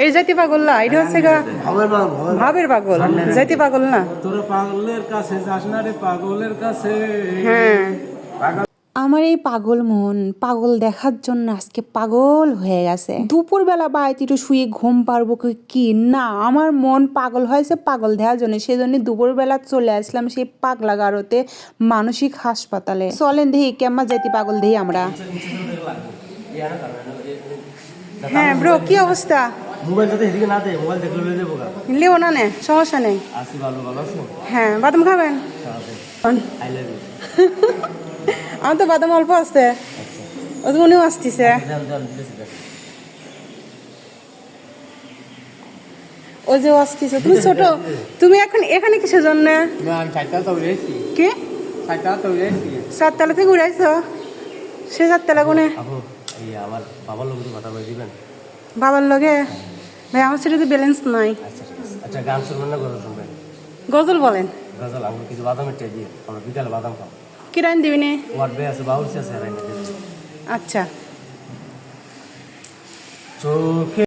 এই যাইতে পাগল না, এটা হচ্ছে গা ভাবের পাগল, যাইতে পাগল না। তোরা পাগলের কাছে যাস না রে, পাগলের কাছে। হ্যাঁ, আমার এই পাগল মন পাগল দেখার জন্য আজকে পাগল হয়ে গেছে। দুপুরবেলা বাড়িতে একটু শুয়ে ঘুম পারবো কি না, আমার মন পাগল হয়েছে পাগল দেওয়ার জন্য। সেজন্য দুপুরবেলা চলে আসলাম সেই পাগলা গারোতে, মানসিক হাসপাতালে। চলেন দেখি কেমন যাইতে পাগল দেখি আমরা। হ্যাঁ ব্রো, কি অবস্থা? মোবাইল যাতে এদিকে না দে, মোবাইল দেখলে লয়ে যাবো গা। লেও না নে, সমস্যা নেই। আসি ভালো ভালো আছো? হ্যাঁ, বাদাম খাবেন? I love you. আমার তো বাদাম অল্প আছে, উনিও আসতেছে। ও যে আসতেছে, তুমি ছোট, তুমি এখন এখানে কিসের জন্য? আমি চারটা তো উড়েছি। কি চারটা তো উড়েছি। 7 তলা থেকে উড়াইছো? সে 7 তলা কোনে? আপু এই আমার বাবার লোক কথা বলে দিবেন। বাবার লগে? ভাই আমার সেটা তো ব্যালেন্স নাই। আচ্ছা ঠিক আছে। আচ্ছা গান শুনবেন না গজল শুনবেন? গজল বলেন। গজল আমি কিছু বাদামের টে দিয়ে, আমরা বিকালে বাদাম খাও। কি রাইন দিবি নে? ওয়ার্ড বে আছে, বাউলসি আছে রাইনা। আচ্ছা। চোখে